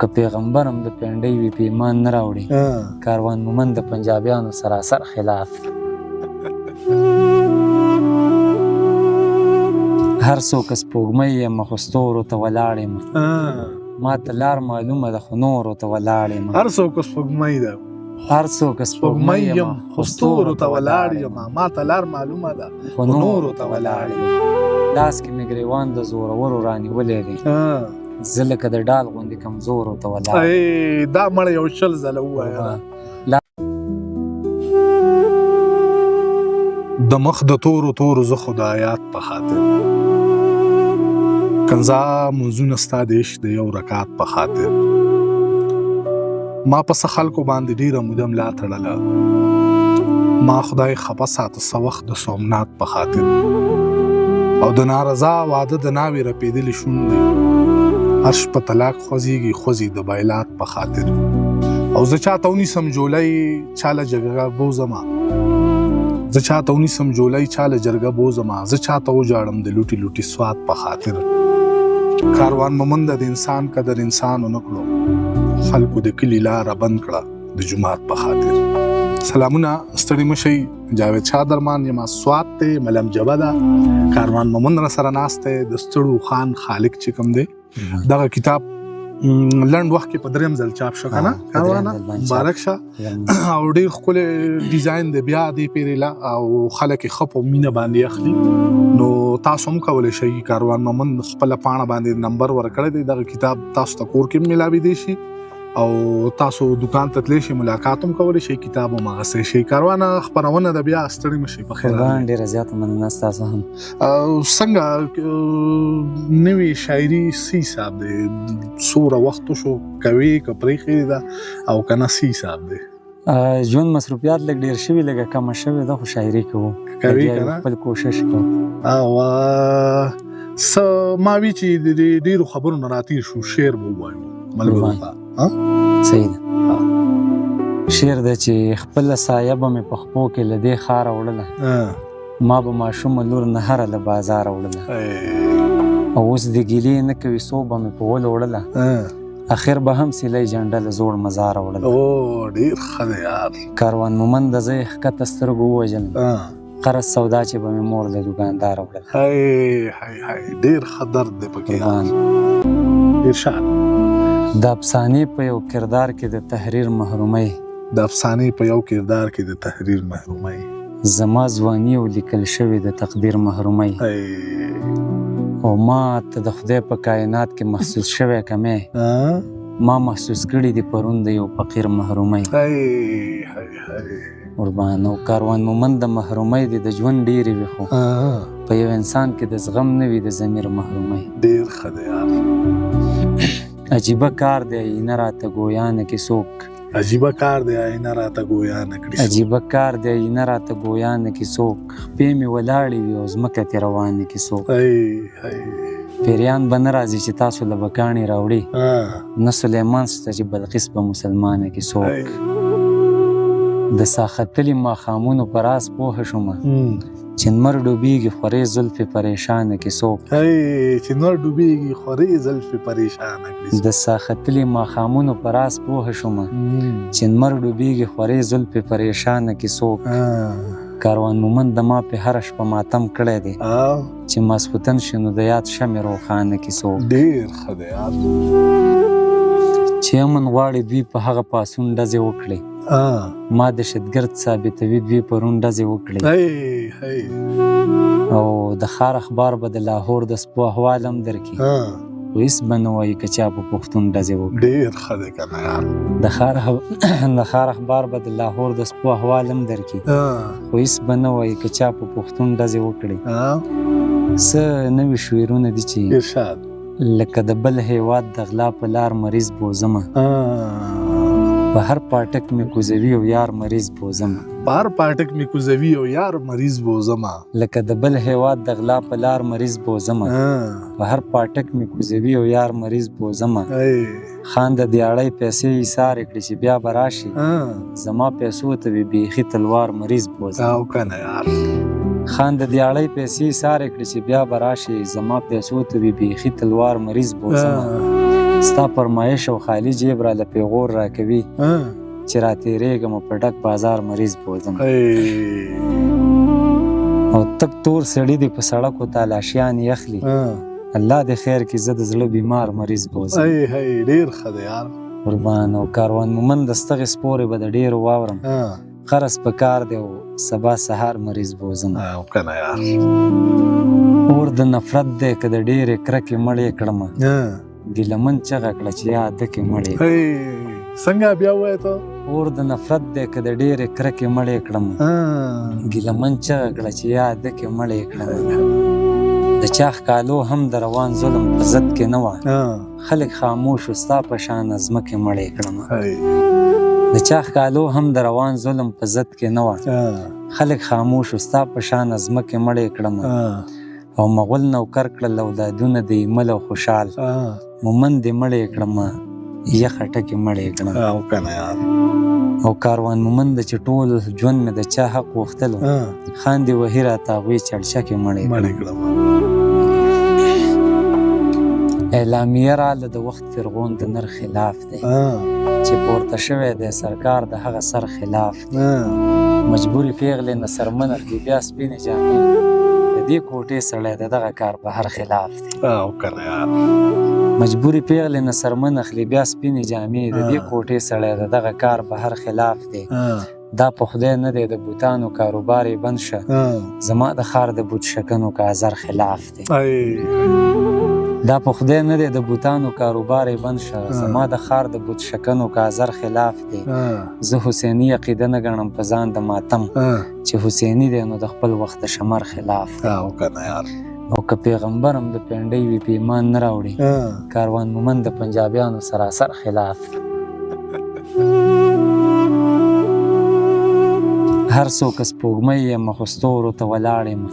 که پیغمبر هم د پینډۍ وي په ایمان نه راوړي کاروان مومند د پنجابیانو سراسر خلاف هر څوک سپوږمۍ یم خو ستورو ته ولاړ یم ما ته لار معلومه ده خو نورو ته ولاړ یم هر څوک سپوږمۍ ده هر څوک سپوږمۍ یم خو ستورو ته ولاړ یم ما ته لار معلومه ده خو نورو ته ولاړ یم لاس کې مې ګریوان د زورورو رانیولی دی زه لکه د ډال غوندې کمزورو ته ولاړ دا مړه یو شل ځله ووایه د مخ د تورو تورو زه خدایات په خاطر کنځا منځونه ستا د عشق د یو رکعت په خاطر ما په څه خلکو باندې ډېره موده ملا تړله ما خدای خفه ساته څه وخت د سومنات په خاطر او د نارضا واده د ناوې رپېدلې شونډې عرش په طلاق خوځېږي خوځي د بایلات په خاطر او زه چاته ونیسم جولۍ چاله جګه بوزمه زه چاته ونیسم جولۍ چاله جرګه بوزمه زه چاته وجاړم د لوټي لوټي سواد په خاطر کاروان مومند د انسان قدر انسان ونه کړو خلکو د کلي لاره بند کړه د جومات په خاطر سلامونه ستړي مشئ جاوید شاه درمان یم سواد دی ملم جبه ده کاروان مومند را سره ناست دی د ستړو خان خالق چې کوم دی دغه کتاب لنډ وخت کې په دریم ځل چاپ شو که نه کاروانه مبارک شه او ډېر ښکلی ډیزاین دی بیا دې پیرېله او خلک یې ښه په مینه باندې اخلي نو تاسو هم کولی شئ کاروان مومند خپله پاڼه باندې نمبر ورکړی دی دغه کتاب تاسو ته کور کې هم میلاویدی شي او تاسو دکان ته تلی شئ ملاقات هم کولی شئ کتاب هم اخیستی شئ کاروانه خپرونه ده بیا ستړي مه شئ په خیر ډېره زیاته مننه ستاسو هم څنګه نوې شاعري څه حساب دی څومره وخت شو کوې که پرېښې ده او که نه څه حساب دی ژوند مصروفیات لږ ډېر شوي لږه کمه شوې ده خو شاعري کوو کوې که نه خپل کوشش کوو او څه ما وي چې د ډېرو خبرو نه راتېر شو شعر به ووایو ملګرو ته صحیح ده شعر ده چې خپله سایه به مې په خپو کې له دې ښاره وړله ما به ماشومه لور نهره له بازاره وړله او اوس د ګیلې نه کوي څو به مې په ولو وړله اخر به هم سیلی جنډه له زوړ مزاره وړله ډېر ښه دی یار کاروان مومند د زه یې ښکته سترګو ووژلم قرض سودا چې به مې مور له دوکانداره وړله ډېر ښه درد دی پکې ډېر ښه د افسانې په یو کردار کې د تحریر محرومۍ د افسانې په یو کردار کې د تحریر محرومۍ زما ځواني او لیکل شوې د تقدیر محرومۍ او ما ته د خدای په کائنات کې محسوس شوی کمی ما محسوس کړي دي پرون د یو فقیر محرومۍ قربان او کاروان مومند د محرومۍ دی د ژوند ډېرې وي خو په یو انسان کې د زغم نه وي د ضمیر محرومۍ ډېر ښه دی یار عجیبه کار دی آینه راته ګویا نه کې څوک عجیبه کار دی آینه راته ګویا نه کړي عجیبه کار دی آینه راته ګویا نه کې څوک خپې مې ولاړې وي او ځمکه ترې روانې کې څوک پیریان به نه راځي چې تاسو له به کاڼې راوړي نه سلیمان شته چې بلقیس به مسلمانه کې څوک د ساختلي ماښامونو په راز پوهه شومه چې نمر ډوبېږي خورې زلفې پریشانه کې څوک چې نمر ډوبېږي خورې زلفې پریشانه کړي د ساختلي ماښامونو په راز پوهه شومه چې نمر ډوبېږي خورې زلفې پریشانه کې څوک کاروان مومند د ما په هره شپه ماتم کړی دی چې ماسخوتن شي نو د یاد شمې روښانه کې څوک ډېر ښه دی یار چې امن غواړي دوی په هغه پاسون ډزې وکړي ما د شتګرد ثابتوي دوی پرون ډزې وکړي او د ښار اخبار به د لاهور د سپو احوال هم درکړي خو هېڅ به نه وایي که چا په پښتون ډزې وکړي ډېر ښه دی که نه یار د ښار اخبار به د لاهور د سپو احوال هم درکړي خو هېڅ به نه وایي که چا په پښتون ډزې وکړي څه نوي شعرونه دي چې ارشاد لکه د بل هیواد د غلا په لار مریض بوزمه په هر پاټک مې کوزوي او یار مریض بوزمه په هر پاټک مې کوزوي او یار مریض بوزمه لکه د بل هیواد د غلا په لار مریض بوزمه په هر پاټک مې کوزوي او یار مریض بوزمه خان د دیاړۍ پیسې ایثار کړي چې بیا به راشي زما پیسو ته وي بیخي تلوار مریض بوزمه او که نه یار خان د دیاړۍ پیسې ایثار کړي چې بیا به راشي زما پیسو ته وي بیخي تلوار مریض بوزمه ستا فرمایش او خالی جیب را له پیغور راکوي چې را تېرېږم په ډک بازار مریض بوزم او تک تور سړي دې په سړکو تالاشیان اخلي الله دې خیر کړي زه د زړه بیمار مریض بوزم ډېر ښه دی یار قربان او کاروان مومند د ستغې سپورې به د ډېرو واورم قرض په کار دی او سبا سهار مریض بوزم کنه یار اور د نفرت دی که د ډېرې کرکې مړې کړمه ګیلمن چغه کړه چې یاده کې مړې څنګه بیا ووایه ته اور د نفرت دی که د ډېرې کرکې مړې کړمه ګیلمن چغه کړه چې یاده کې مړې کړمه د چا ښکالو هم د روان ظلم په ضد کې نه وه خلک خاموش و ستا په شان ځمکې مړې کړمه د چا ښکالو هم د روان ظلم په ضد کې نه وه خلک خاموش و ستا په شان ځمکې مړې کړمه او مغول نوکر کړل اولادونه د ایمل او خوشحال مومند دې مړې کړمه یخه ټکې مړې کړم او کاروان مومند چې ټول ژوند مې د چا حق غوښتلو خاندې وهي راته هغوی چړچکې مړې کړم اعلامیه راله د وخت فرغون د نر خلاف دی چې پورته شوی دی سرکار د هغه سر خلاف دی مجبوري پیغلې نه سرمن اخلي بیا سپینې جامې د دې کوټې سړی د دغه کار په هر خلاف دی مجبوري پیغلې نه سرمن اخلي بیا سپینې جامې د دې کوټې سړی د دغه کار په هر خلاف دی دا په خدای نه دی د بوتانو کاروبار یې بند شه زما د ښار د بوت شکنو کازر خلاف دی دا په خدای نه دی د بوتانو کاروبار یې بند شه زما د ښار د بوت شکنو کازر خلاف دی زه حسیني عقیده نه ګڼم په ځان د ماتم چې حسیني دی نو د خپل وخت د شمر خلاف دی او که پیغمبر هم د پینډۍ وي په ایمان نه راوړي کاروان مومند د پنجابیانو سراسر خلاف هر څوک سپوږمۍ یم خو ستورو ته ولاړ یم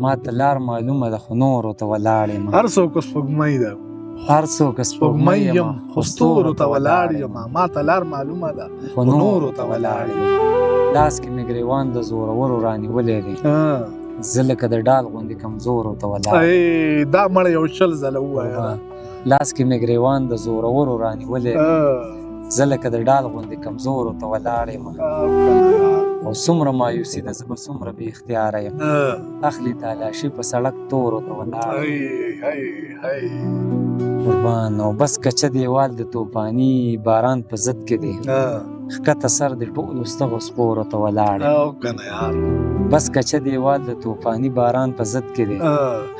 ما ته لار معلومه ده خو نورو ته ولاړ یم هر څوک سپوږمۍ ده هر څوک سپوږمۍ یم خو ستورو ته ولاړ یم ما ته لار معلومه ده خو نورو ته ولاړ یم لاس کې مې ګریوان د زورورو رانیولی دی زه لکه د ډال غوندې کمزورو ته ولاړ دا مړه یو شل ځله ووایه لاس کې مې ګریوان د زورورو رانیولی دی زه لکه د ډال غوندې کمزورو ته ولاړ یم او څومره مایوسي ده زه به څومره بې اختیاره یم اخلي تالاشي په سړک تورو ته ولاړ قربان او بس کچه دیوال د توپاني باران په ضد کې دی ښکته سر د ټولو ستغو سپورو ته ولاړ بس کچه دیوال د توپاني باران په ضد کې دی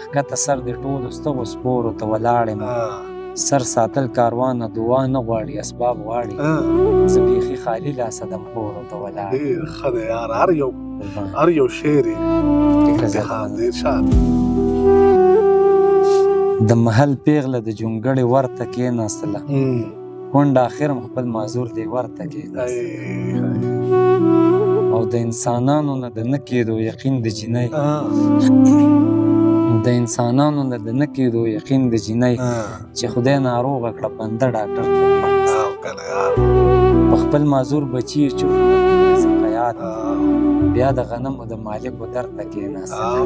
ښکته سر د ټولو ستغو سپورو ته ولاړ یم سر ساتل کاروان دعا نه غواړي اسباب غواړي زه بیخي خالي لاسه د مخورو ته ولاړ ډېر ښه دی یار هر یو شعر یې ډېر شاد د محل پیغله د جونګړې ورته کېناستله کونډه اخر هم خپل معذور دی ورته کېناستله او د انسانانو نه د نه کېدو یقین د جینۍ د انسانانو نه د نه کېدو یقین د جینۍ چې خدای ناروغه کړه بنده ډاکټر ته په خپل معذور بچي یې چوپ زقیات بیا د غنمو د مالکو درد ته کېناستله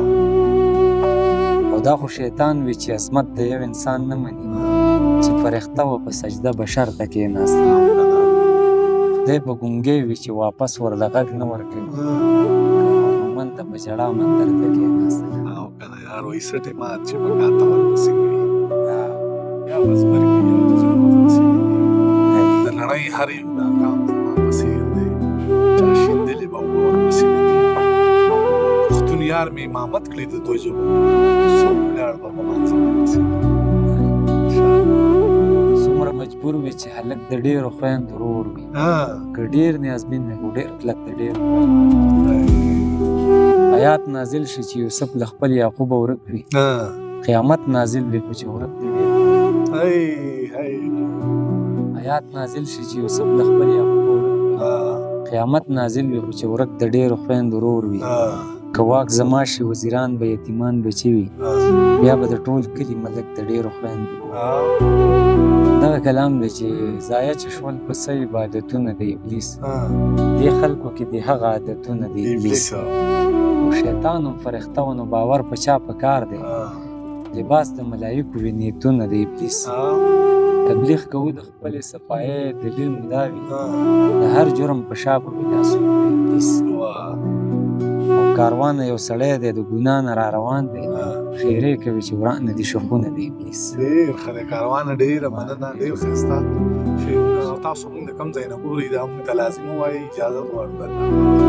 او دا خو شیطان وي چې عصمت د یو انسان نه مني چې فرښته و په سجده بشر ته کېناستله خدای به ګونګی وي چې واپس ورله غږ نه ورکوي مومند ته په ژړا مندر ته کېناستله یار وایي سټې مات چې په کاته ورپسې کوي یا وزبرګي یا د زړه ورپسې کوي د لړۍ هر یو ناکام زما په څېر دی چا شیندلې به اوبه ورپسې نه وي پښتون یار مې امامت کړي د دوه ژبو څوک ولاړ به په مانځه ورپسې څومره مجبور وي چې هلک د ډېرو خویندو ورور وي که ډېر نیازبین وي خو ډېر کلک د ډېرو آیات نازل شي چې یوسف له خپل یعقوب ورک وي قیامت نازل وي خو چې ورک دی آیات نازل شي چې یوسف له خپل یعقوب ورک وي قیامت نازل وي خو چې ورک د ډېرو خویندو ورور وي که واک زما شي وزیران به یتیمان بچي وي بیا به د ټول کلي ملک د ډېرو خویندو دغه کلام دی چې ضایع چې شول پسه عبادتونه د ابلیس دې خلکو کې د هغه عادتونه د ابلیس شیطان هم فرښته و نو باور په چا په کار دی لباس د ملایکو وي نیتونه د ابلیس تبلیغ کوو د خپلې صفایۍ دلیل مو دا وي د هر جرم په شا په پیداسو د ابلیس او کاروان یو سړی دی د ګناه نه را روان دی خیرې کوي چې ورانه دي شخونه د ابلیس ډېر ښه دی کاروانه ډېره مننه ډېر ښایسته چې تاسو موږ د کوم ځای نه ګورئ دا موږ ته لازم ووایي اجازه غواړو درنه